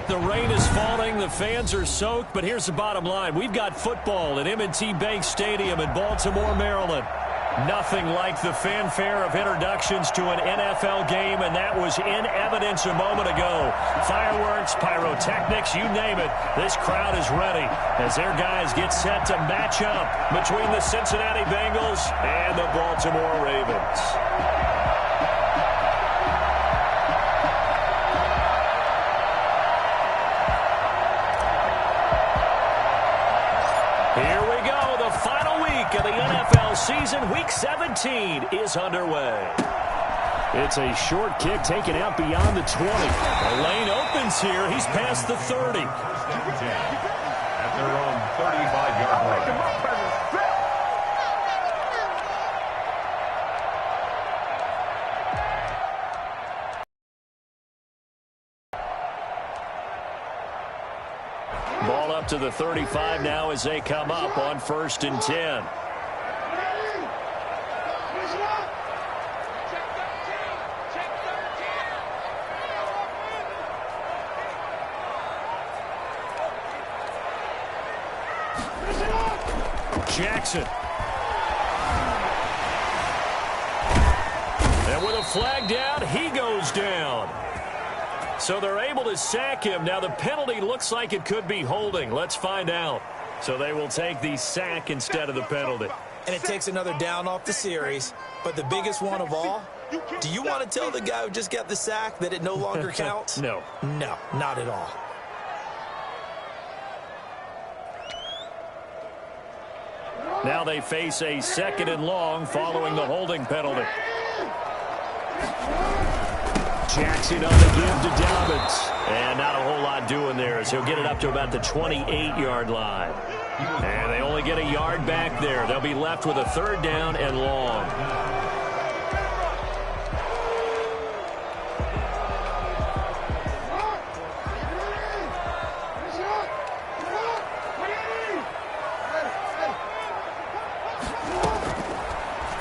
the rain is falling, the fans are soaked, but here's the bottom line. We've got football at M&T Bank Stadium in Baltimore, Maryland. Nothing like the fanfare of introductions to an NFL game, and that was in evidence a moment ago. Fireworks, pyrotechnics, you name it. This crowd is ready as their guys get set to match up between the Cincinnati Bengals and the Baltimore Ravens. Here we go, the final week of the NFL season. Week 17 is underway. It's a short kick taken out beyond the 20. The lane opens here. He's past the 30. At their own 35-yard line. Ball up to the 35 now as they come up on 1st and 10. Jackson. And with a flag down, he goes down. So they're able to sack him. Now the penalty looks like it could be holding. Let's find out. So they will take the sack instead of the penalty. And it takes another down off the series. But the biggest one of all, do you want to tell the guy who just got the sack that it no longer counts? No. No, not at all. Now they face a 2nd and long following the holding penalty. Jackson on the give to Dobbins. And not a whole lot doing there as he'll get it up to about the 28-yard line. And they only get a yard back there. They'll be left with a 3rd down and long.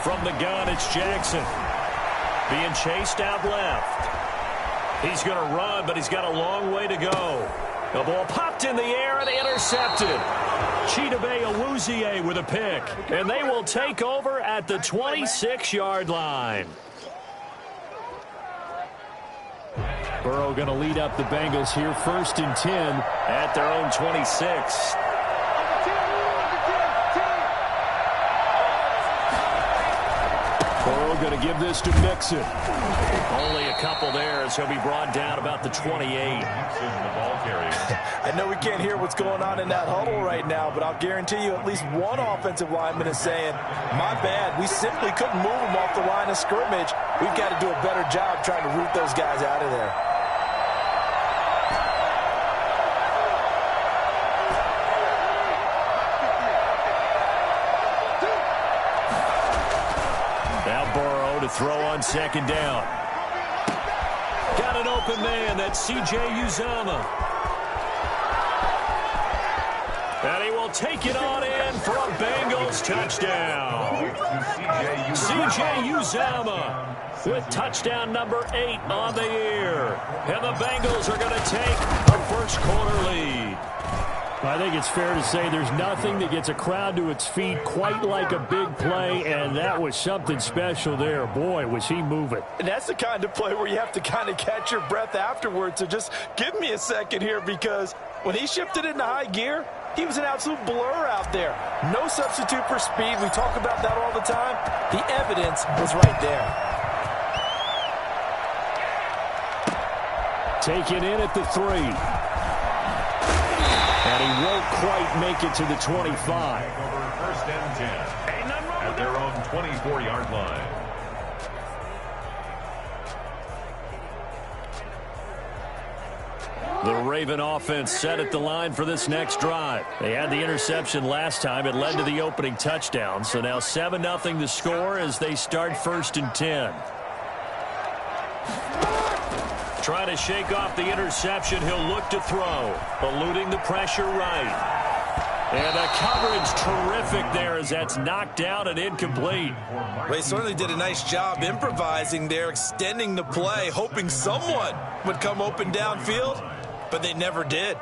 From the gun, it's Jackson. Being chased out left. He's going to run, but he's got a long way to go. The ball popped in the air and intercepted. Chidobe Awuzie with a pick. And they will take over at the 26-yard line. Burrow going to lead up the Bengals here 1st and 10 at their own 26. Burrow going to give this to Mixon. Only a couple there as he'll be brought down about the 28. I know we can't hear what's going on in that huddle right now, but I'll guarantee you at least one offensive lineman is saying, my bad, we simply couldn't move them off the line of scrimmage. We've got to do a better job trying to root those guys out of there. To throw on 2nd down. Got an open man. That's C.J. Uzomah. And he will take it on in for a Bengals touchdown. C.J. Uzomah with touchdown number 8 on the year. And the Bengals are going to take a 1st quarter lead. I think it's fair to say there's nothing that gets a crowd to its feet quite like a big play, and that was something special there. Boy, was he moving. And that's the kind of play where you have to kind of catch your breath afterwards. So just give me a second here, because when he shifted into high gear, he was an absolute blur out there. No substitute for speed. We talk about that all the time. The evidence was right there. Taken in at the 3. And he won't quite make it to the 25. Over 1st and 10 at their own 24-yard line. The Raven offense set at the line for this next drive. They had the interception last time. It led to the opening touchdown. So now 7-0 the score as they start 1st and 10. Trying to shake off the interception. He'll look to throw. Eluding the pressure right. And the coverage terrific there as that's knocked out and incomplete. Well, he certainly did a nice job improvising there, extending the play, hoping someone would come open downfield. but they never did.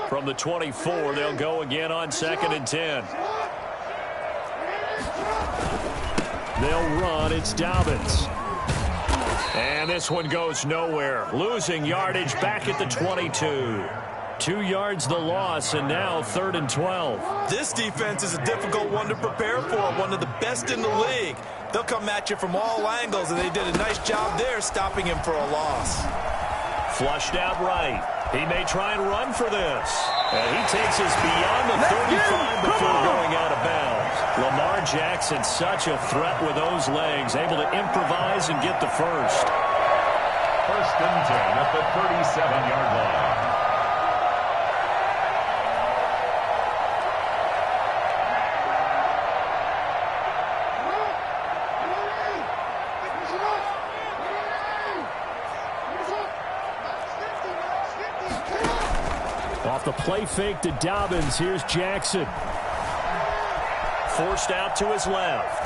From the 24, they'll go again on 2nd and 10. They'll run. It's Dobbins. And this one goes nowhere. Losing yardage back at the 22. 2 yards the loss, and now 3rd and 12. This defense is a difficult one to prepare for, one of the best in the league. They'll come at you from all angles, and they did a nice job there stopping him for a loss. Flushed out right. He may try and run for this. And he takes us beyond the 35 before going out of bounds. Lamar Jackson, such a threat with those legs, able to improvise and get the first. 1st and 10 at the 37-yard line. Off the play fake to Dobbins, here's Jackson. Forced out to his left.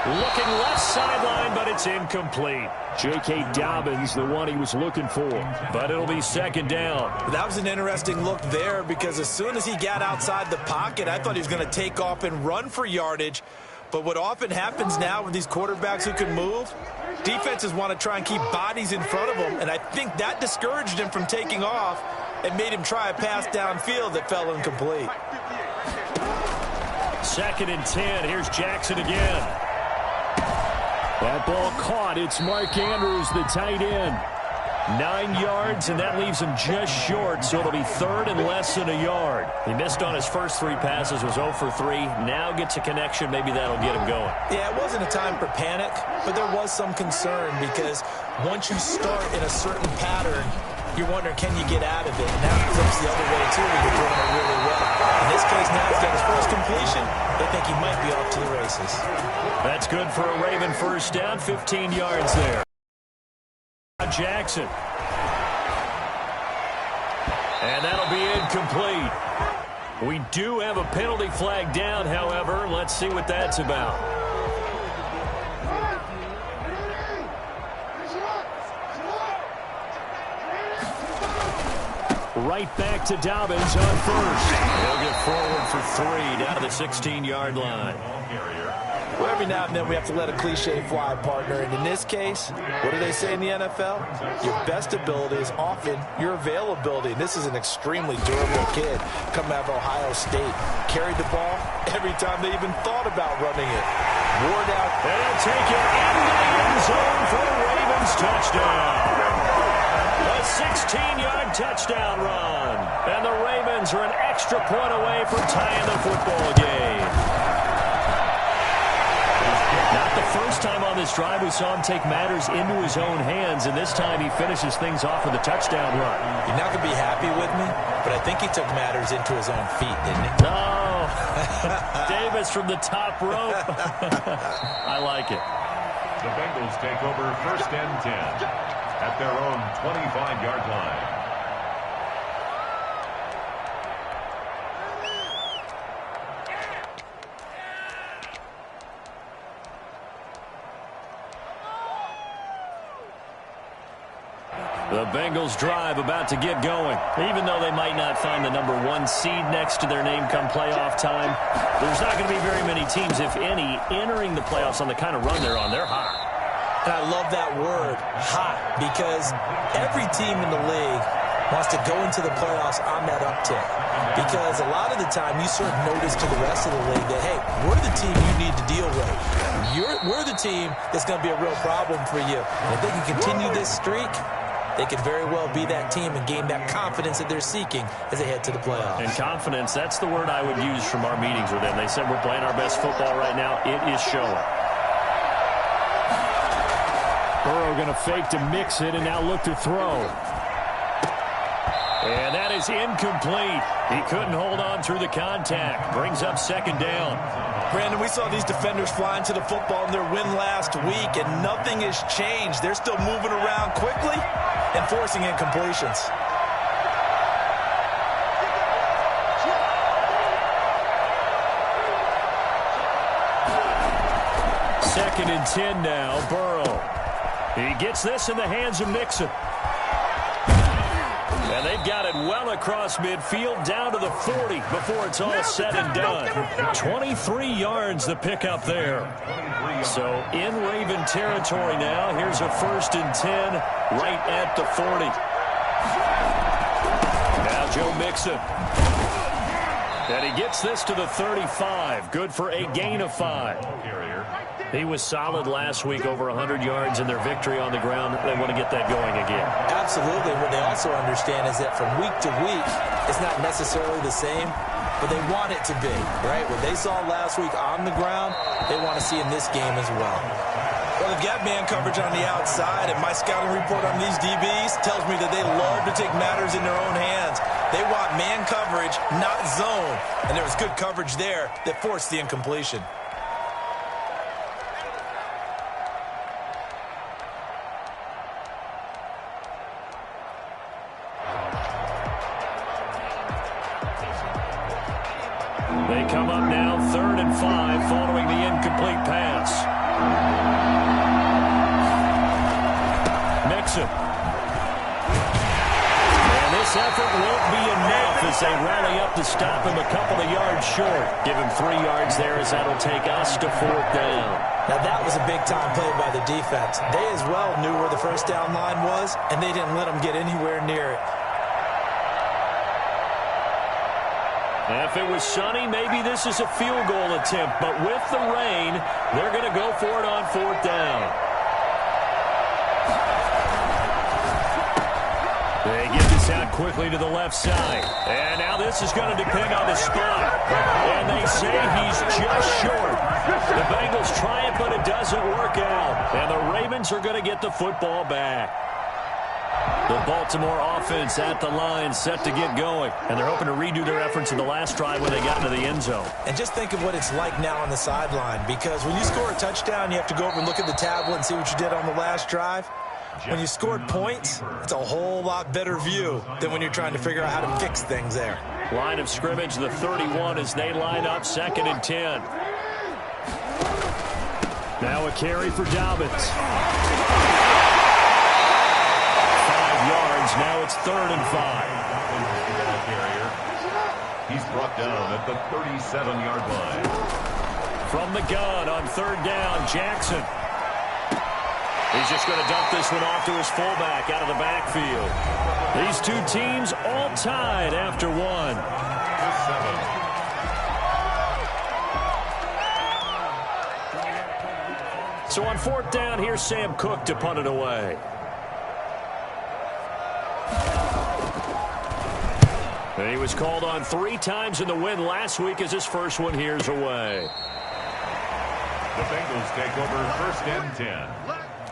Looking left sideline, but it's incomplete. J.K. Dobbins, the one he was looking for. But it'll be 2nd down. That was an interesting look there because as soon as he got outside the pocket, I thought he was going to take off and run for yardage. But what often happens now with these quarterbacks who can move, defenses want to try and keep bodies in front of them, and I think that discouraged him from taking off and made him try a pass downfield that fell incomplete. 2nd and 10. Here's Jackson again. That ball caught. It's Mark Andrews, the tight end. 9 yards, and that leaves him just short, so it'll be 3rd and less than a yard. He missed on his first 3 passes, was 0 for 3. Now gets a connection. Maybe that'll get him going. Yeah, it wasn't a time for panic, but there was some concern because once you start in a certain pattern, you're wondering, can you get out of it? And now it flips the other way, too, when you're doing it really well. In this case, now he's got his first completion. They think he might be off to the races. That's good for a Raven first down, 15 yards there. Jackson. And that'll be incomplete. We do have a penalty flag down, however. Let's see what that's about. Right back to Dobbins on first. He'll get forward for 3 down to the 16-yard line. Well, every now and then we have to let a cliche fly, partner. And in this case, what do they say in the NFL? Your best ability is often your availability. And this is an extremely durable kid coming out of Ohio State. Carried the ball every time they even thought about running it. Wore down. And he'll take it into the end zone for a Ravens touchdown. A 16-yard touchdown run. And the Ravens are an extra point away from tying the football game. Not the first time on this drive we saw him take matters into his own hands, and this time he finishes things off with a touchdown run. You're not going to be happy with me, but I think he took matters into his own feet, didn't he? No. Davis from the top rope. I like it. The Bengals take over 1st and 10 at their own 25-yard line. The Bengals drive about to get going. Even though they might not find the number 1 seed next to their name come playoff time, there's not going to be very many teams, if any, entering the playoffs on the kind of run they're on. They're hot. And I love that word, hot, because every team in the league wants to go into the playoffs on that uptick. Because a lot of the time you serve notice to the rest of the league that, hey, we're the team you need to deal with. We're the team that's going to be a real problem for you. And if they can continue this streak, they could very well be that team and gain that confidence that they're seeking as they head to the playoffs. And confidence, that's the word I would use from our meetings with them. They said we're playing our best football right now. It is showing. Burrow going to fake to mix it and now look to throw. And that is incomplete. He couldn't hold on through the contact. Brings up 2nd down. Brandon, we saw these defenders flying to the football in their win last week, and nothing has changed. They're still moving around quickly. and forcing incompletions. Second and 10 now, Burrow. He gets this in the hands of Mixon. And they've got it well across midfield down to the 40 before it's all said and done. 23 yards the pickup there. So in Raven territory now. Here's a 1st and 10 right at the 40. Now Joe Mixon. And he gets this to the 35. Good for a gain of 5. He was solid last week, over 100 yards in their victory on the ground. They want to get that going again. Absolutely. What they also understand is that from week to week, it's not necessarily the same, but they want it to be, right? What they saw last week on the ground, they want to see in this game as well. Well, they've got man coverage on the outside, and my scouting report on these DBs tells me that they love to take matters in their own hands. They want man coverage, not zone, and there was good coverage there that forced the incompletion. They come up now 3rd and 5 following the incomplete pass. Mixon. And this effort won't be enough as they rally up to stop him a couple of yards short. Give him 3 yards there as that'll take us to 4th down. Now that was a big-time play by the defense. They as well knew where the first down line was, and they didn't let them get anywhere near it. If it was sunny, maybe this is a field goal attempt. But with the rain, they're going to go for it on 4th down. They get this out quickly to the left side. And now this is going to depend on the spot. And they say he's just short. The Bengals try it, but it doesn't work out. And the Ravens are going to get the football back. The Baltimore offense at the line set to get going. And they're hoping to redo their efforts in the last drive when they got into the end zone. And just think of what it's like now on the sideline. Because when you score a touchdown, you have to go over and look at the tablet and see what you did on the last drive. When you scored points, it's a whole lot better view than when you're trying to figure out how to fix things there. Line of scrimmage, the 31 as they line up 2nd and 10. Now a carry for Dobbins. Now it's 3rd and 5. He's brought down at the 37-yard line. From the gun on 3rd down, Jackson. He's just going to dump this one off to his fullback out of the backfield. These two teams all tied after 1. So on 4th down, here's Sam Cook to punt it away. And he was called on 3 times in the win last week as his first one here's away. The Bengals take over 1st and 10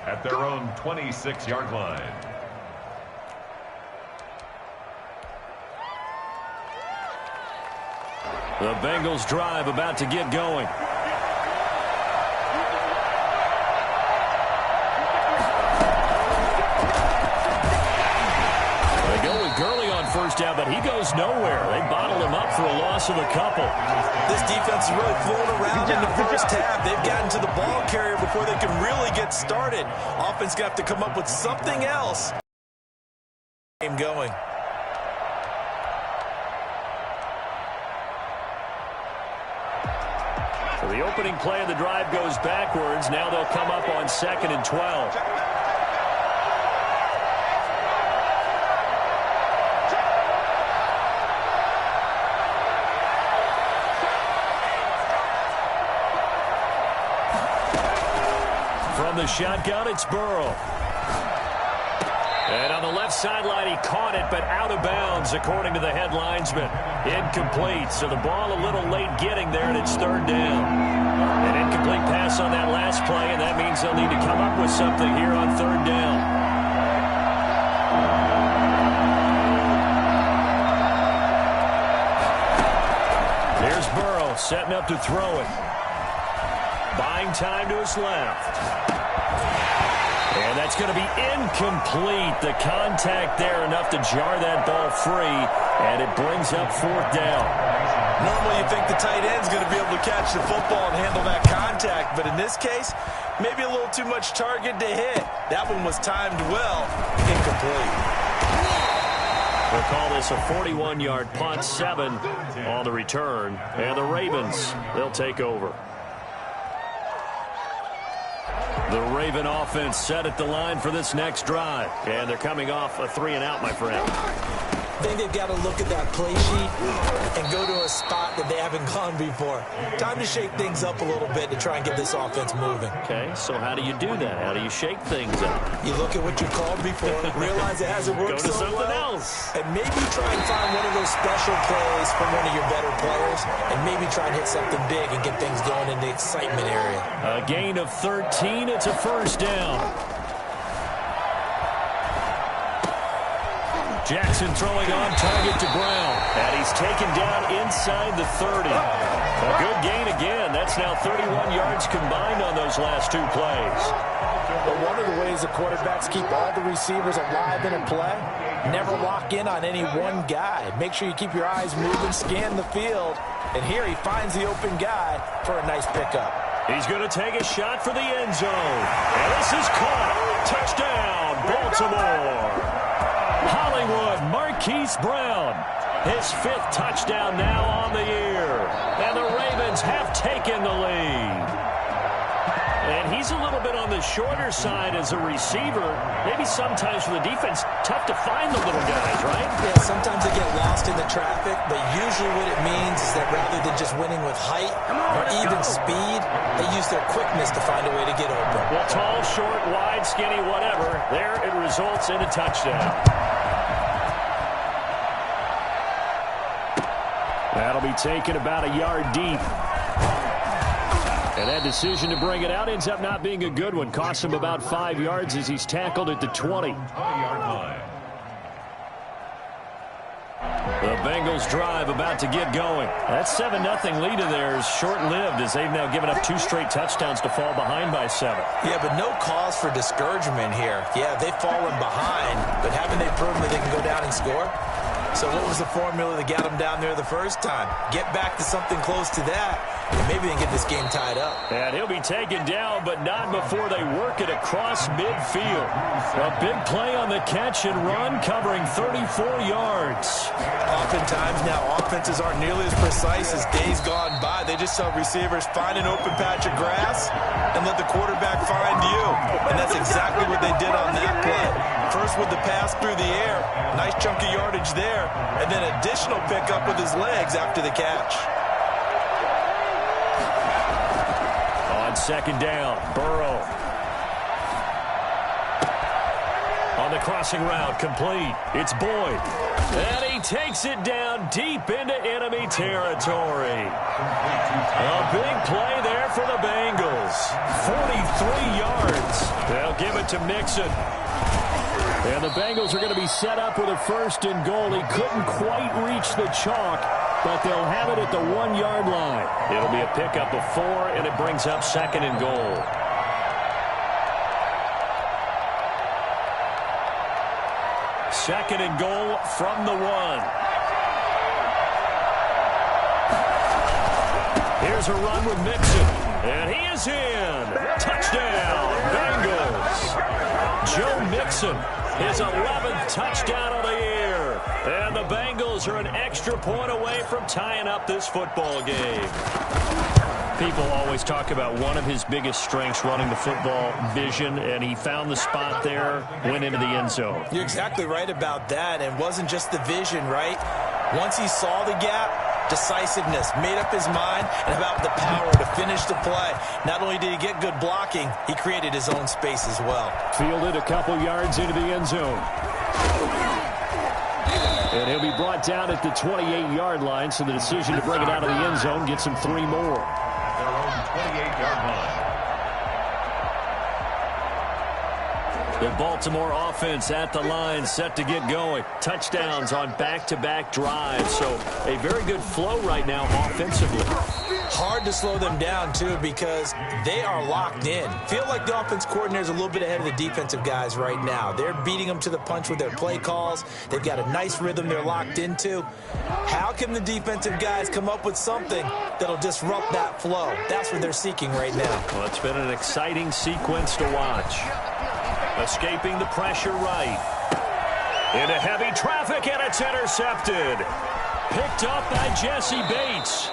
at their own 26-yard line. The Bengals drive about to get going. First down, but he goes nowhere. They bottled him up for a loss of a couple. This defense is really flown around in the first half. They've gotten to the ball carrier before they can really get started. Offense got to come up with something else. Game going. So the opening play of the drive goes backwards. Now they'll come up on 2nd and 12. The shotgun, it's Burrow. And on the left sideline, he caught it, but out of bounds, according to the head linesman. Incomplete, so the ball a little late getting there, and it's 3rd down. An incomplete pass on that last play, and that means they'll need to come up with something here on 3rd down. Here's Burrow setting up to throw it. Buying time to his left. And that's going to be incomplete. The contact there enough to jar that ball free, and it brings up fourth down. Normally you think the tight end's going to be able to catch the football and handle that contact, but in this case, maybe a little too much target to hit. That one was timed well, incomplete. We'll call this a 41-yard punt, 7 on the return, and the Ravens, they'll take over. The Raven offense set at the line for this next drive. And they're coming off a 3-and-out, my friend. I think they've got to look at that play sheet and go to a spot that they haven't gone before. Time to shake things up a little bit to try and get this offense moving. Okay, so how do you do that? How do you shake things up? You look at what you called before, realize it hasn't worked so well. Go to something else. And maybe try and find one of those special plays from one of your better players, and maybe try and hit something big and get things going in the excitement area. A gain of 13. It's a first down. Jackson throwing on target to Brown. And he's taken down inside the 30. A good gain again. That's now 31 yards combined on those last two plays. But one of the ways the quarterbacks keep all the receivers alive in a play, never lock in on any one guy. Make sure you keep your eyes moving, scan the field. And here he finds the open guy for a nice pickup. He's going to take a shot for the end zone. And this is caught. Touchdown, Baltimore. Hollywood, Marquise Brown. His 5th touchdown now on the year. And the Ravens have taken the lead. And he's a little bit on the shorter side as a receiver. Maybe sometimes for the defense, tough to find the little guys, right? Yeah, sometimes they get lost in the traffic, but usually what it means is that rather than just winning with height or even speed, they use their quickness to find a way to get open. Well, tall, short, wide, skinny, whatever, there it results in a touchdown. That'll be taken about a yard deep. And that decision to bring it out ends up not being a good one. Costs him about 5 yards as he's tackled at the 20. 20-yard line. The Bengals drive about to get going. That 7-0 lead of theirs short-lived as they've now given up 2 straight touchdowns to fall behind by 7. Yeah, but no cause for discouragement here. Yeah, they've fallen behind, but haven't they proven that they can go down and score? So what was the formula that got them down there the first time? Get back to something close to that, and maybe they can get this game tied up. And he'll be taken down, but not before they work it across midfield. A big play on the catch and run, covering 34 yards. Oftentimes now, offenses aren't nearly as precise as days gone by. They just saw receivers find an open patch of grass and let the quarterback find you. And that's exactly what they did on that play. First with the pass through the air, nice chunk of yardage there, and then additional pickup with his legs after the catch. On second down, Burrow. On the crossing route, complete. It's Boyd. And he takes it down deep into enemy territory. A big play there for the Bengals. 43 yards. They'll give it to Mixon. And the Bengals are going to be set up with a 1st and goal. He couldn't quite reach the chalk, but they'll have it at the 1-yard line. It'll be a pickup of 4, and it brings up 2nd and goal. Second and goal from the 1. Here's a run with Mixon, and he is in. Touchdown, Bengals. Joe Mixon, his 11th touchdown of the year. And the Bengals are an extra point away from tying up this football game. People always talk about one of his biggest strengths running the football, vision, and he found the spot there, went into the end zone. You're exactly right about that. It wasn't just the vision, right? Once he saw the gap, decisiveness, made up his mind, and about the power to finish the play. Not only did he get good blocking, he created his own space as well. Fielded a couple yards into the end zone. And he'll be brought down at the 28-yard line, so the decision to bring it out of the end zone gets him 3 more. Their own 28-yard line. The Baltimore offense at the line, set to get going. Touchdowns on back-to-back drives, so a very good flow right now offensively. Hard to slow them down, too, because they are locked in. Feel like the offense coordinator is a little bit ahead of the defensive guys right now. They're beating them to the punch with their play calls. They've got a nice rhythm they're locked into. How can the defensive guys come up with something that'll disrupt that flow? That's what they're seeking right now. Well, it's been an exciting sequence to watch. Escaping the pressure right. Into heavy traffic, and it's intercepted. Picked up by Jesse Bates.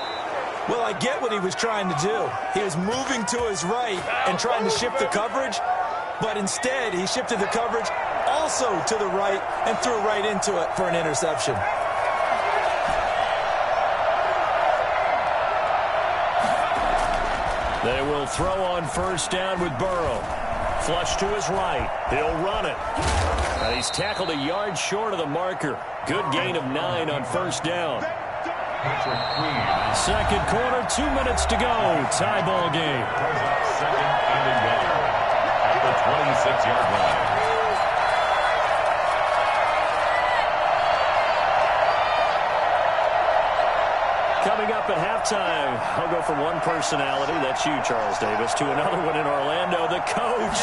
Well, I get what he was trying to do. He was moving to his right and trying to shift the coverage, but instead he shifted the coverage also to the right and threw right into it for an interception. They will throw on first down with Burrow. Flush to his right. He'll run it. And he's tackled a yard short of the marker. Good gain of 9 on first down. Second quarter, 2 minutes to go. Tie ball game. Second and 1 at the 26-yard line. Coming up at halftime, I'll go from one personality, that's you, Charles Davis, to another one in Orlando, the coach.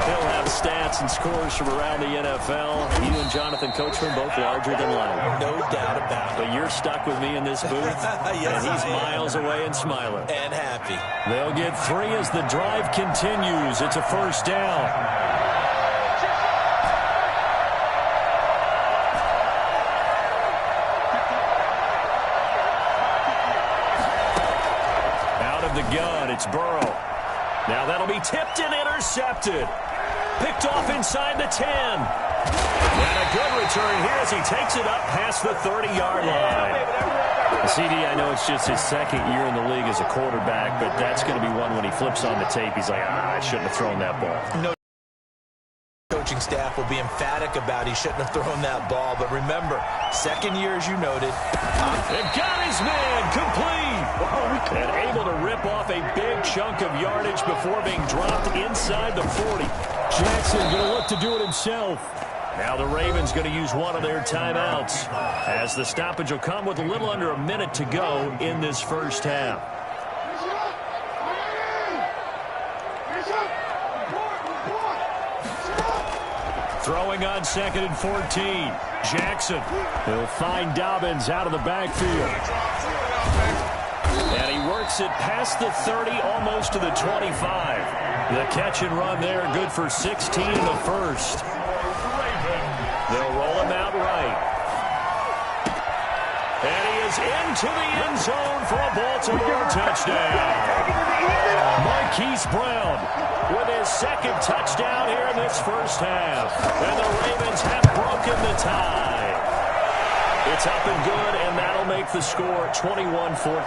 He'll have stats and scores from around the NFL. You and Jonathan Coachman both larger than life. No doubt about it. But you're stuck with me in this booth, yes, and he's miles away and smiling. And happy. They'll get 3 as the drive continues. It's a first down. The gun, it's Burrow. Now that'll be tipped and intercepted. Picked off inside the 10. And a good return here as he takes it up past the 30-yard line. CD, I know it's just his second year in the league as a quarterback, but that's going to be one when he flips on the tape. He's like, I shouldn't have thrown that ball. No. Coaching staff will be emphatic about he shouldn't have thrown that ball. But remember, second year, as you noted. And got his man complete. And able to rip off a big chunk of yardage before being dropped inside the 40. Jackson going to look to do it himself. Now the Ravens going to use one of their timeouts, as the stoppage will come with a little under a minute to go in this first half. Throwing on 2nd and 14. Jackson. He'll find Dobbins out of the backfield. And he works it past the 30, almost to the 25. The catch and run there, good for 16 in the first. They'll roll him out right. And he is into the end zone for a Baltimore touchdown. Marquise Brown with his second touchdown here in this first half. And the Ravens have broken the tie. It's up and good, and that'll make the score 21-14. Ravens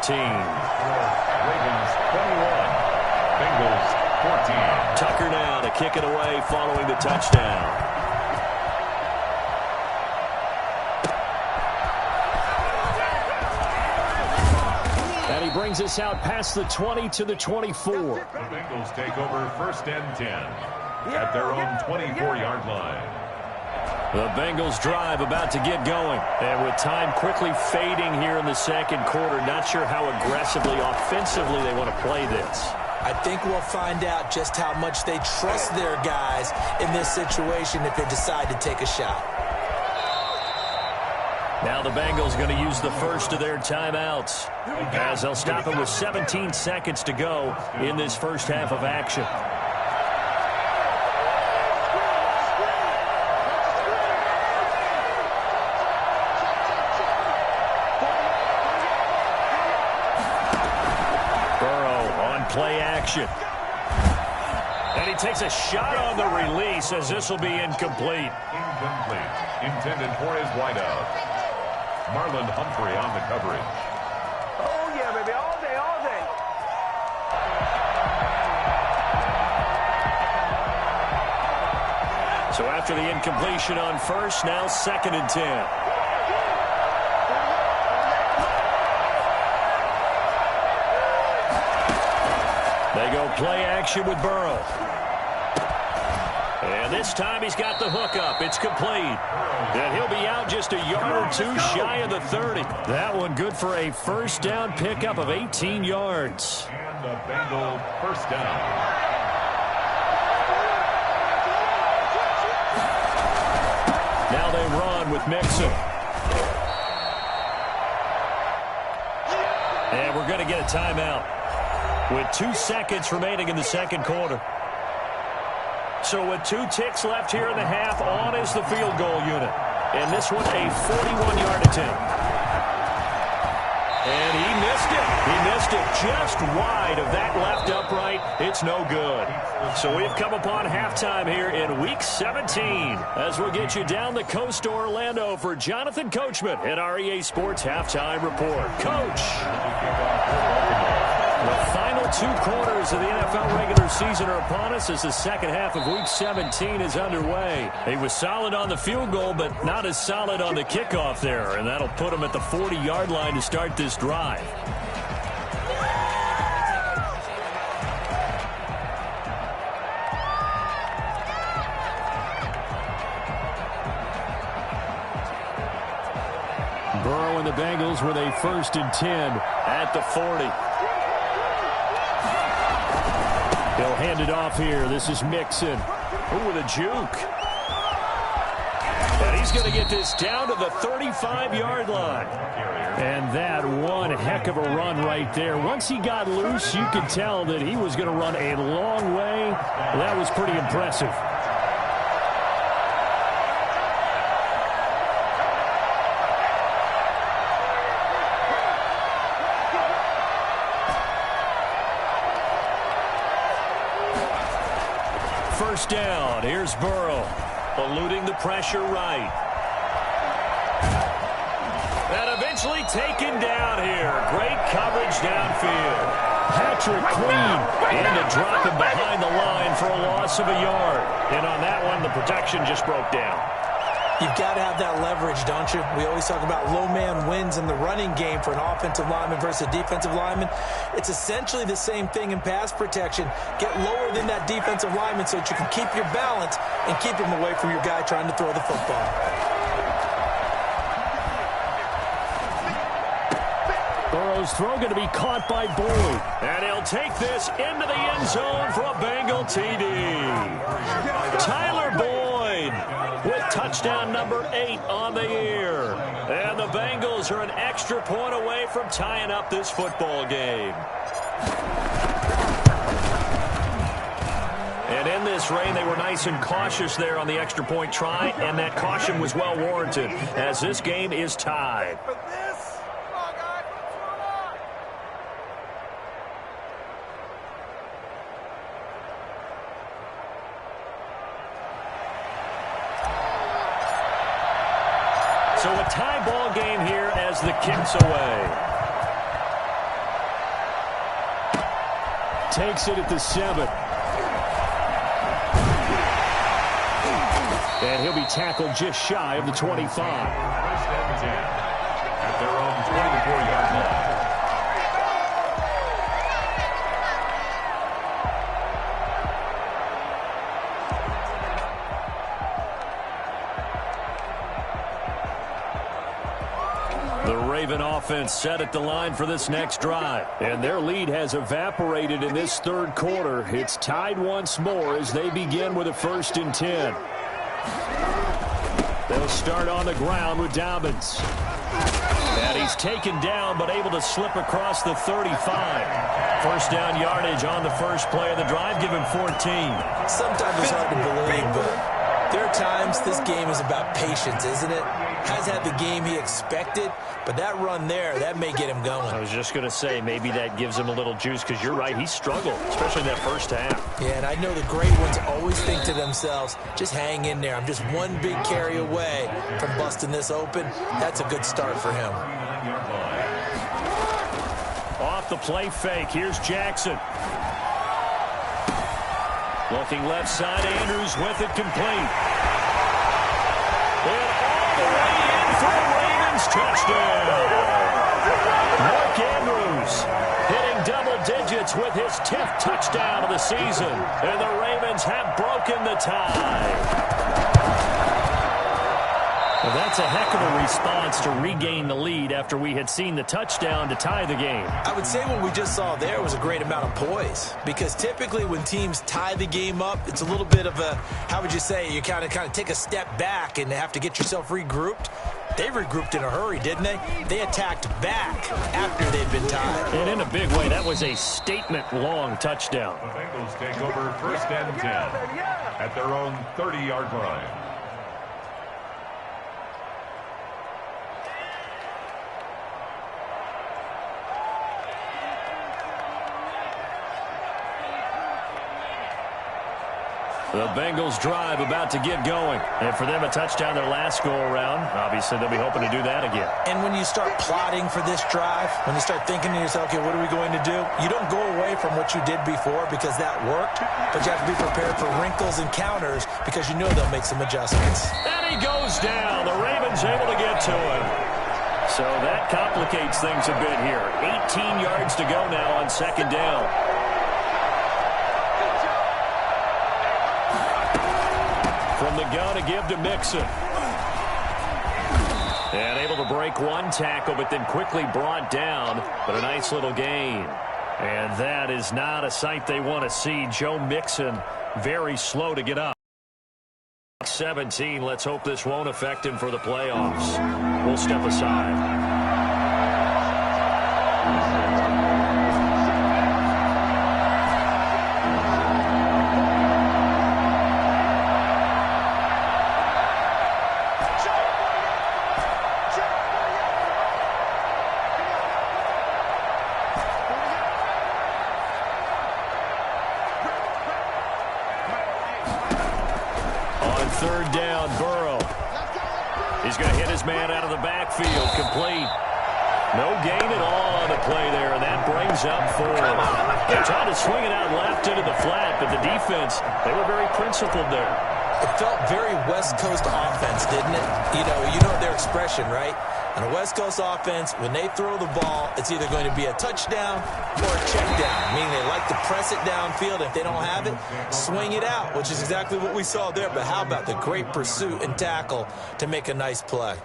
21, Bengals 14. Tucker now to kick it away following the touchdown. And he brings us out past the 20 to the 24. The Bengals take over first and 10 at their own 24-yard line. The Bengals drive about to get going. And with time quickly fading here in the second quarter, not sure how aggressively, offensively they want to play this. I think we'll find out just how much they trust their guys in this situation if they decide to take a shot. Now the Bengals going to use the first of their timeouts, as they'll stop it with 17 seconds to go in this first half of action. Play action. And he takes a shot on the release, as this will be incomplete. Incomplete. Intended for his wideout. Marlon Humphrey on the coverage. Oh, yeah, baby. All day, all day. So after the incompletion on first, now 2nd and 10. They go play action with Burrow. And this time he's got the hook up. It's complete. And he'll be out just a yard or two shy of the 30. That one good for a first down pickup of 18 yards. And the Bengal first down. Now they run with Mixon. And we're going to get a timeout with 2 seconds remaining in the second quarter. So with 2 ticks left here in the half, on is the field goal unit. And this one, a 41-yard attempt. And he missed it. He missed it just wide of that left upright. It's no good. So we've come upon halftime here in Week 17 as we'll get you down the coast to Orlando for Jonathan Coachman at our EA Sports Halftime Report. Coach. The final 2 quarters of the NFL regular season are upon us as the second half of Week 17 is underway. He was solid on the field goal, but not as solid on the kickoff there, and that'll put him at the 40-yard line to start this drive. Burrow and the Bengals with a 1st and 10 at the 40. He'll hand it off here. This is Mixon. Ooh, with a juke. And he's going to get this down to the 35-yard line. And that one heck of a run right there. Once he got loose, you could tell that he was going to run a long way. That was pretty impressive. First down. Here's Burrow, eluding the pressure right. And eventually taken down here. Great coverage downfield. Patrick Queen in to drop him behind the line for a loss of a yard. And on that one, the protection just broke down. You've got to have that leverage, don't you? We always talk about low man wins in the running game for an offensive lineman versus a defensive lineman. It's essentially the same thing in pass protection. Get lower than that defensive lineman so that you can keep your balance and keep him away from your guy trying to throw the football. Burrow's throw going to be caught by Boyd. And he'll take this into the end zone for a Bengal TD. Tyler Boyd with touchdown number 8 on the year. And the Bengals are an extra point away from tying up this football game. And in this rain, they were nice and cautious there on the extra point try, and that caution was well warranted as this game is tied. So a tie ball game here as the kick's away. Takes it at the 7. And he'll be tackled just shy of the 25. First and 10 at their own 24-yard line. The Raven offense set at the line for this next drive. And their lead has evaporated in this third quarter. It's tied once more as they begin with a 1st and 10. They'll start on the ground with Dobbins. And he's taken down but able to slip across the 35. First down yardage on the first play of the drive. Give him 14. Sometimes it's hard to believe, but there are times this game is about patience, isn't it? Has had the game he expected, but that run there, that may get him going. I was just going to say, maybe that gives him a little juice because you're right, he struggled, especially in that first half. Yeah, and I know the great ones always think to themselves, just hang in there. I'm just one big carry away from busting this open. That's a good start for him. Off the play fake, here's Jackson. Looking left side, Andrews with it complete. And all the way in for a Ravens touchdown. Mark Andrews hitting double digits with his 10th touchdown of the season. And the Ravens have broken the tie. Well, that's a heck of a response to regain the lead after we had seen the touchdown to tie the game. I would say what we just saw there was a great amount of poise, because typically when teams tie the game up, it's a little bit of a, how would you say, you kind of take a step back and have to get yourself regrouped. They regrouped in a hurry, didn't they? They attacked back after they'd been tied. And in a big way, that was a statement-long touchdown. The Bengals take over 1st and 10 at their own 30-yard line. The Bengals drive about to get going. And for them, a touchdown their last go-around. Obviously, they'll be hoping to do that again. And when you start plotting for this drive, when you start thinking to yourself, okay, what are we going to do? You don't go away from what you did before because that worked, but you have to be prepared for wrinkles and counters because you know they'll make some adjustments. And he goes down. The Ravens able to get to him. So that complicates things a bit here. 18 yards to go now on 2nd down. From the gun to give to Mixon. And able to break one tackle, but then quickly brought down. But a nice little gain. And that is not a sight they want to see. Joe Mixon very slow to get up. 17. Let's hope this won't affect him for the playoffs. We'll step aside. Third down, Burrow. He's going to hit his man out of the backfield. Complete. No gain at all on the play there, and that brings up 4. They tried to swing it out left into the flat, but the defense, they were very principled there. It felt very West Coast offense, didn't it? You know their expression, right? On a West Coast offense, when they throw the ball, it's either going to be a touchdown or a check down, meaning they like to press it downfield. If they don't have it, swing it out, which is exactly what we saw there. But how about the great pursuit and tackle to make a nice play?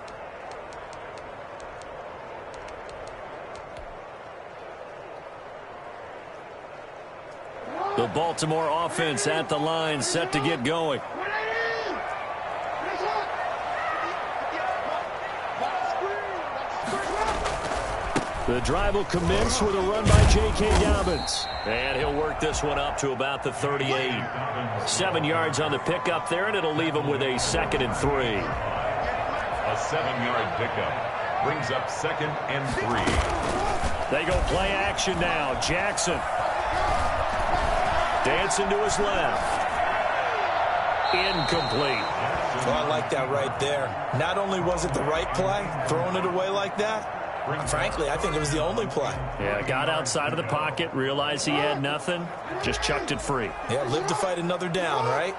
The Baltimore offense at the line, set to get going. The drive will commence with a run by J.K. Dobbins. And he'll work this one up to about the 38. 7 yards on the pickup there, and it'll leave him with a 2nd and 3. A 7-yard pickup brings up 2nd and 3. They go play action now. Jackson. Dancing to his left. Incomplete. Well, I like that right there. Not only was it the right play, throwing it away like that, frankly, I think it was the only play. Yeah, got outside of the pocket, realized he had nothing, just chucked it free. Yeah, live to fight another down, right?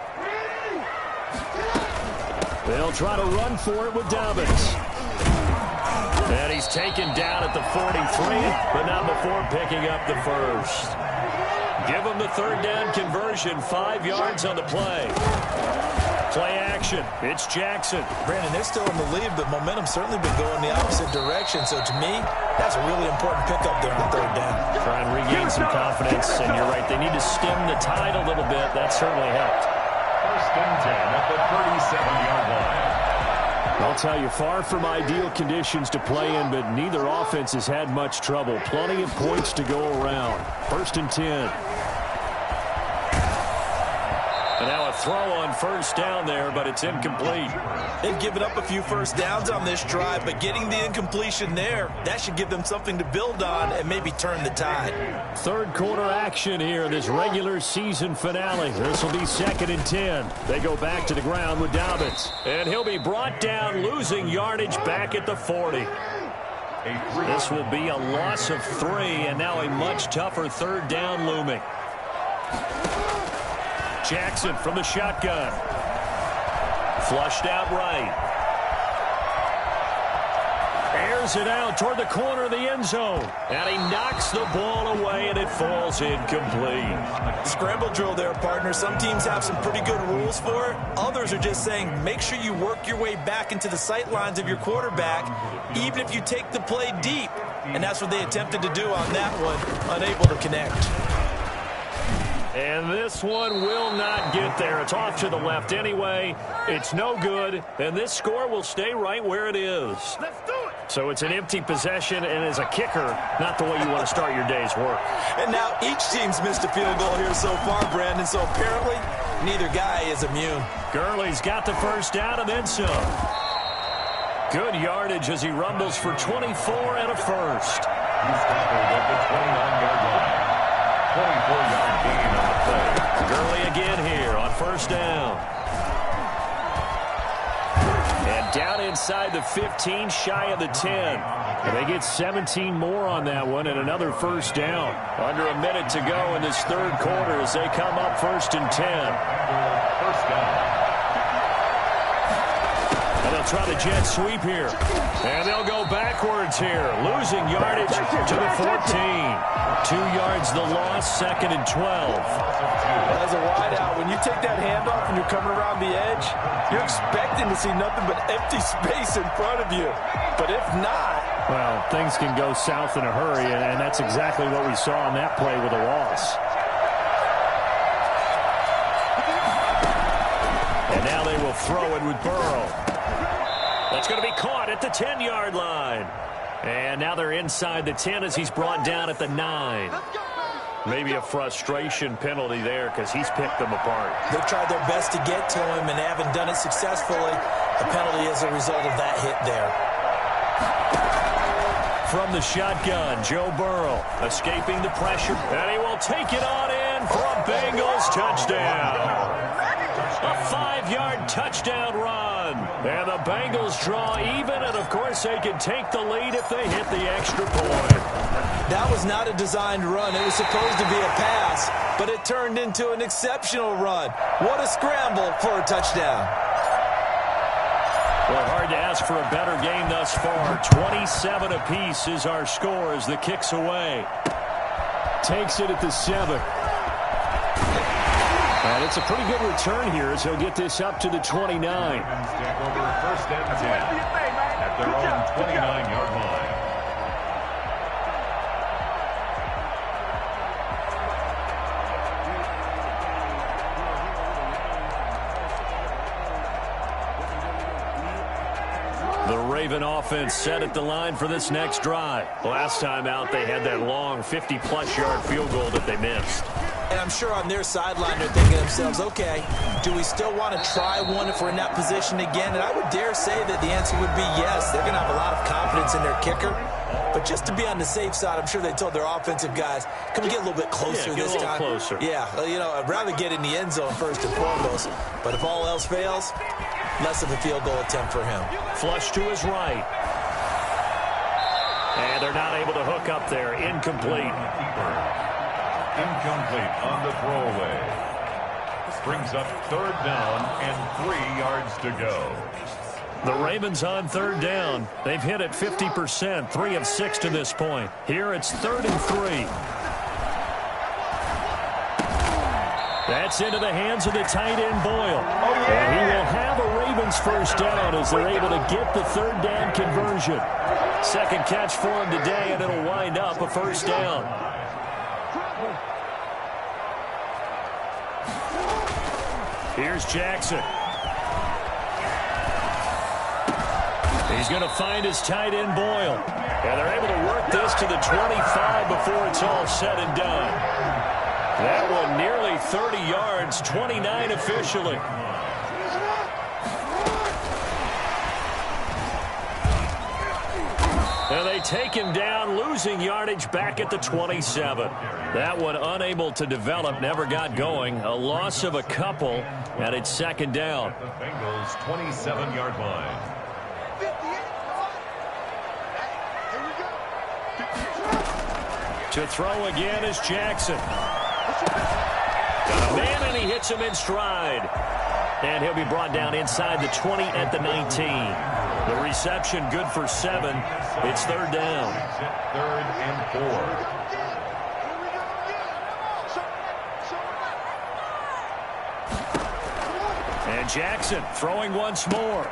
They'll try to run for it with Dobbins. And he's taken down at the 43, but not before picking up the first. Give him the 3rd down conversion, 5 yards on the play. Play action. It's Jackson. Brandon, they're still in the lead, but momentum's certainly been going the opposite direction. So to me, that's a really important pickup there on the 3rd down. Try and regain some confidence, and you're right, they need to stem the tide a little bit. That certainly helped. 1st and 10 at the 37-yard line. I'll tell you, far from ideal conditions to play in, but neither offense has had much trouble. Plenty of points to go around. 1st and 10. And now a throw on 1st down there, but it's incomplete. They've given up a few 1st downs on this drive, but getting the incompletion there, that should give them something to build on and maybe turn the tide. 3rd quarter action here, this regular season finale. This will be 2nd and 10. They go back to the ground with Dobbins. And he'll be brought down, losing yardage back at the 40. This will be a loss of 3, and now a much tougher 3rd down looming. Jackson from the shotgun. Flushed out right. Airs it out toward the corner of the end zone. And he knocks the ball away, and it falls incomplete. Scramble drill there, partner. Some teams have some pretty good rules for it. Others are just saying make sure you work your way back into the sight lines of your quarterback, even if you take the play deep. And that's what they attempted to do on that one, unable to connect. And this one will not get there. It's off to the left anyway. It's no good, and this score will stay right where it is. Let's do it. So it's an empty possession, and as a kicker, not the way you want to start your day's work. And now each team's missed a field goal here so far, Brandon, so apparently neither guy is immune. Gurley's got the first down and then some. Good yardage as he rumbles for 24 and a first. He's tackled at the 29-yard line. 24-yard gain on the play. Gurley again here on first down. And down inside the 15, shy of the 10. And they get 17 more on that one and another first down. Under a minute to go in this third quarter as they come up first and 10. First down. And they'll try the jet sweep here. And they'll go backwards here, losing yardage to the 14. 2 yards the loss, second and 12. As a wideout, when you take that handoff and you're coming around the edge, you're expecting to see nothing but empty space in front of you. But if not... Well, things can go south in a hurry, and that's exactly what we saw on that play with a loss. And now they will throw it with Burrow. That's going to be caught at the 10-yard line. And now they're inside the 10 as he's brought down at the 9. Maybe a frustration penalty there because he's picked them apart. They've tried their best to get to him and haven't done it successfully. The penalty is a result of that hit there. From the shotgun, Joe Burrow escaping the pressure. And he will take it on in for a Bengals touchdown. A 5-yard touchdown run. And the Bengals draw even, and of course they can take the lead if they hit the extra point. That was not a designed run. It was supposed to be a pass, but it turned into an exceptional run. What a scramble for a touchdown. Well, hard to ask for a better game thus far. 27 apiece is our score as the kick's away. Takes it at the 7. And it's a pretty good return here as he'll get this up to the 29. Take over first and 10 at their own 29-yard line. The Raven offense set at the line for this next drive. Last time out, they had that long 50-plus yard field goal that they missed. And I'm sure on their sideline they're thinking to themselves, okay, do we still want to try one if we're in that position again? And I would dare say that the answer would be yes. They're going to have a lot of confidence in their kicker. But just to be on the safe side, I'm sure they told their offensive guys, can we get a little bit closer this time? Closer. Yeah, well, you know, I'd rather get in the end zone first and foremost. But if all else fails, less of a field goal attempt for him. Flush to his right. And they're not able to hook up there. Incomplete. Incomplete on the throwaway. Brings up third down and 3 yards to go. The Ravens on third down. They've hit it 50%, 3 of 6 to this point. Here it's 3rd and 3. That's into the hands of the tight end Boyle. And he will have a Ravens first down as they're able to get the third down conversion. Second catch for him today, and it'll wind up a first down. Here's Jackson. He's going to find his tight end Boyle. And they're able to work this to the 25 before it's all said and done. That one nearly 30 yards, 29 officially. And they take him down, losing yardage back at the 27. That one unable to develop, never got going. A loss of a couple, and it's second down. The Bengals 27-yard line. To throw again is Jackson. Got a man, and he hits him in stride. And he'll be brought down inside the 20 at the 19. The reception good for 7. It's third down. Third and 4. And Jackson throwing once more.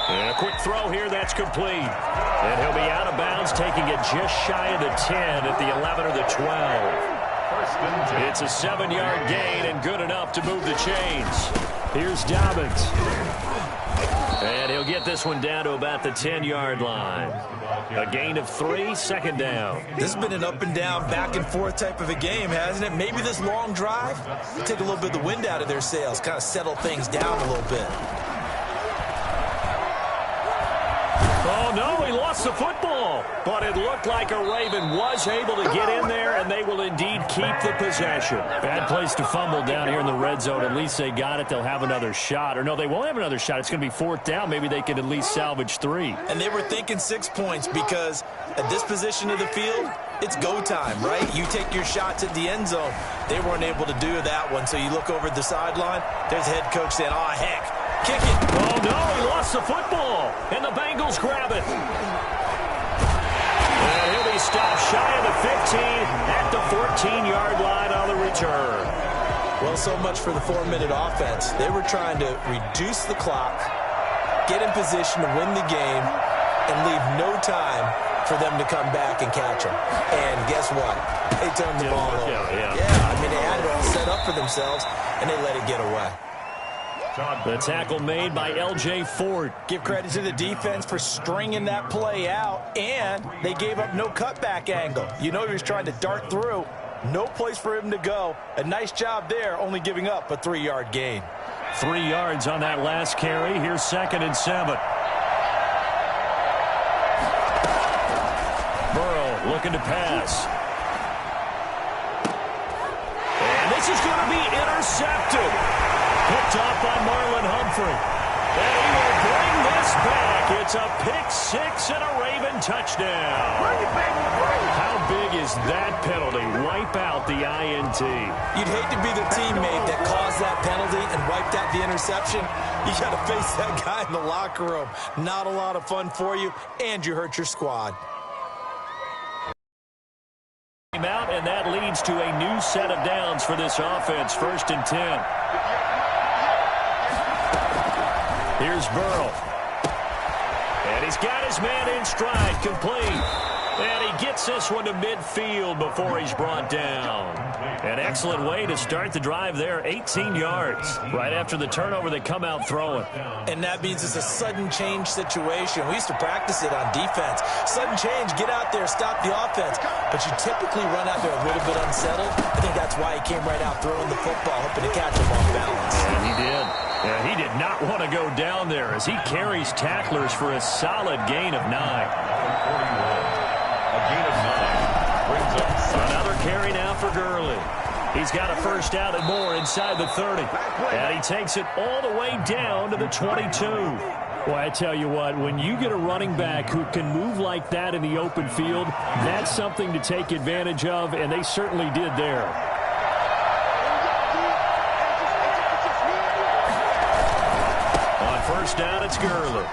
And a quick throw here, that's complete. And he'll be out of bounds, taking it just shy of the 10 at the 11 or the 12. It's a 7-yard gain and good enough to move the chains. Here's Dobbins. And he'll get this one down to about the 10-yard line. A gain of 3, second down. This has been an up-and-down, back-and-forth type of a game, hasn't it? Maybe this long drive will take a little bit of the wind out of their sails, kind of settle things down a little bit. Oh, no, he lost the football. But it looked like a Raven was able to get in there, and they will indeed keep the possession. Bad place to fumble down here in the red zone. At least they got it. They'll have another shot. Or no, they won't have another shot. It's going to be fourth down. Maybe they can at least salvage 3. And they were thinking 6 points because at this position of the field, it's go time, right? You take your shots at the end zone. They weren't able to do that one. So you look over at the sideline, there's the head coach saying, oh, heck, kick it. Oh, no, he lost the football. And the Bengals grab it. And he'll be stopped shy of the 15 at the 14-yard line on the return. Well, so much for the 4-minute offense. They were trying to reduce the clock, get in position to win the game, and leave no time for them to come back and catch them. And guess what? They turned the ball over. Yeah, I mean, they had it all set up for themselves, and they let it get away. The tackle made by L.J. Ford. Give credit to the defense for stringing that play out, and they gave up no cutback angle. You know he was trying to dart through. No place for him to go. A nice job there, only giving up a 3-yard gain. 3 yards on that last carry. Here's 2nd and 7. Burrow looking to pass. And this is going to be intercepted. Picked off by Marlon Humphrey. And he will bring this back. It's a pick-6 and a Raven touchdown. How big is that penalty? Wipe out the INT. You'd hate to be the teammate that caused that penalty and wiped out the interception. You got to face that guy in the locker room. Not a lot of fun for you, and you hurt your squad. Out, and that leads to a new set of downs for this offense. 1st and 10. Here's Burrow. And he's got his man in stride, complete. And he gets this one to midfield before he's brought down. An excellent way to start the drive there, 18 yards. Right after the turnover, they come out throwing. And that means it's a sudden change situation. We used to practice it on defense. Sudden change, get out there, stop the offense. But you typically run out there a little bit unsettled. I think that's why he came right out throwing the football, hoping to catch him off balance. And he did. Yeah, he did not want to go down there as he carries tacklers for a solid gain of 9. A gain of 9 brings up another carry now for Gurley. He's got a first down and more inside the 30. And he takes it all the way down to the 22. Well, I tell you what, when you get a running back who can move like that in the open field, that's something to take advantage of, and they certainly did there. On first down, it's Gurley.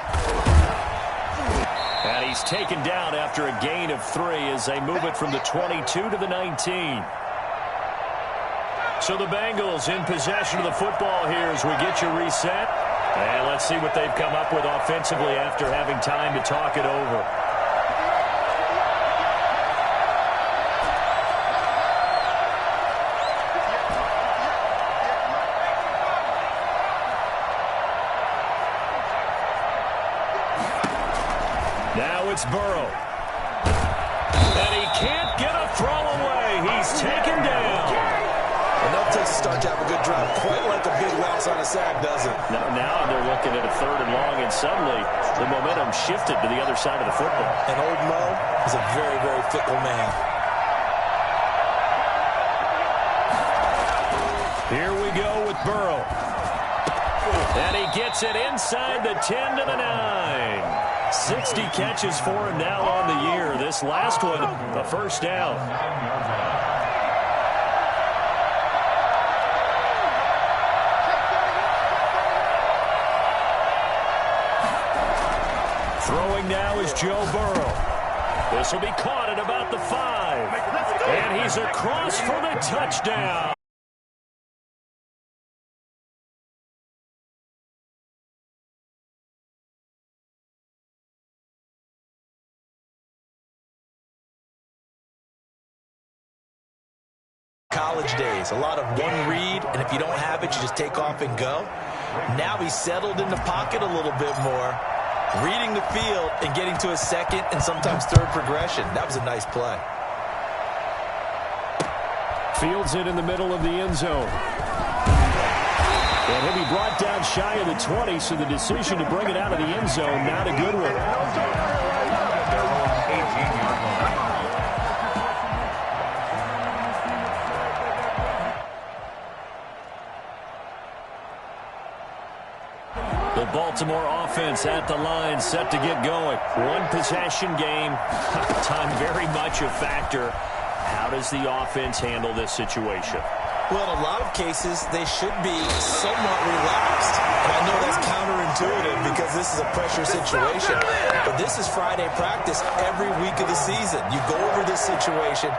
And he's taken down after a gain of 3 as they move it from the 22 to the 19. So the Bengals in possession of the football here as we get you reset. And let's see what they've come up with offensively after having time to talk it over. Now it's Burrow. And he can't get a throw away. He's taken down. Enough to start to have a good drive. Quite like a big loss on a sack, does it? Now they're looking at a 3rd and long, and suddenly the momentum shifted to the other side of the football. And old Mo is a very, very fickle man. Here we go with Burrow. And he gets it inside the 10 to the 9. 60 catches for him now on the year. This last one, a first down. Joe Burrow. This will be caught at about the 5. And he's across for the touchdown. College days, a lot of one read, and if you don't have it, you just take off and go. Now he's settled in the pocket a little bit more, reading the field and getting to a second and sometimes third progression. That was a nice play. Fields it in the middle of the end zone. And he'll be brought down shy of the 20, so the decision to bring it out of the end zone, not a good one. Their own 18-yard line. The Baltimore offense at the line, set to get going. One possession game. Time very much a factor. How does the offense handle this situation? Well, in a lot of cases, they should be somewhat relaxed. And I know that's counterintuitive because this is a pressure situation. But this is Friday practice every week of the season. You go over this situation,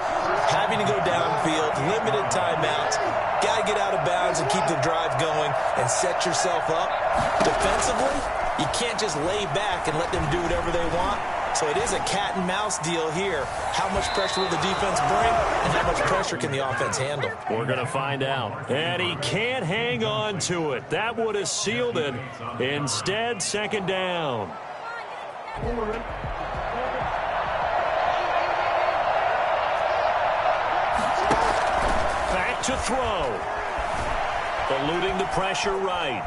having to go downfield, limited timeouts, got to get out of bounds and keep the drive going and set yourself up. Defensively, you can't just lay back and let them do whatever they want. So it is a cat and mouse deal here. How much pressure will the defense bring, and how much pressure can the offense handle? We're going to find out. And he can't hang on to it. That would have sealed it. Instead, second down. Back to throw. Eluding the pressure right.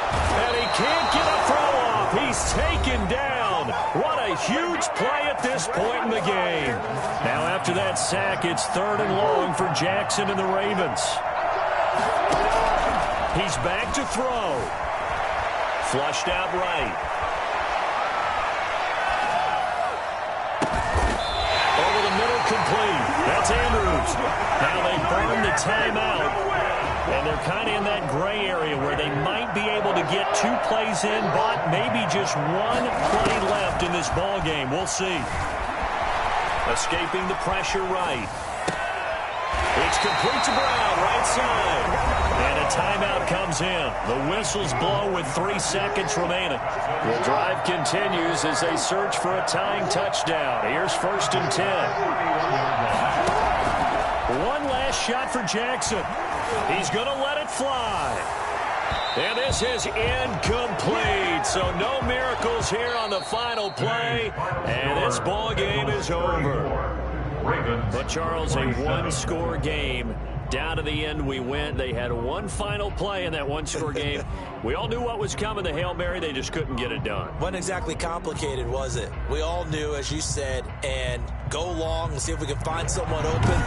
And he can't get a throw off. He's taken down. What a huge play at this point in the game. Now after that sack, it's 3rd and long for Jackson and the Ravens. He's back to throw. Flushed out right. Over the middle, complete. That's Andrews. Now they burn the timeout. And they're kind of in that gray area where they might be able to get 2 plays in, but maybe just 1 play left in this ball game. We'll see. Escaping the pressure right. It's complete to Brown, right side. And a timeout comes in. The whistles blow with 3 seconds remaining. The drive continues as they search for a tying touchdown. Here's 1st and 10. One last shot for Jackson. He's going to let it fly. And this is incomplete. So no miracles here on the final play. And this ball game is over. But, Charles, a one-score game. Down to the end we went. They had one final play in that one-score game. We all knew what was coming, the Hail Mary. They just couldn't get it done. Wasn't exactly complicated, was it? We all knew, as you said, and go long and see if we can find someone open.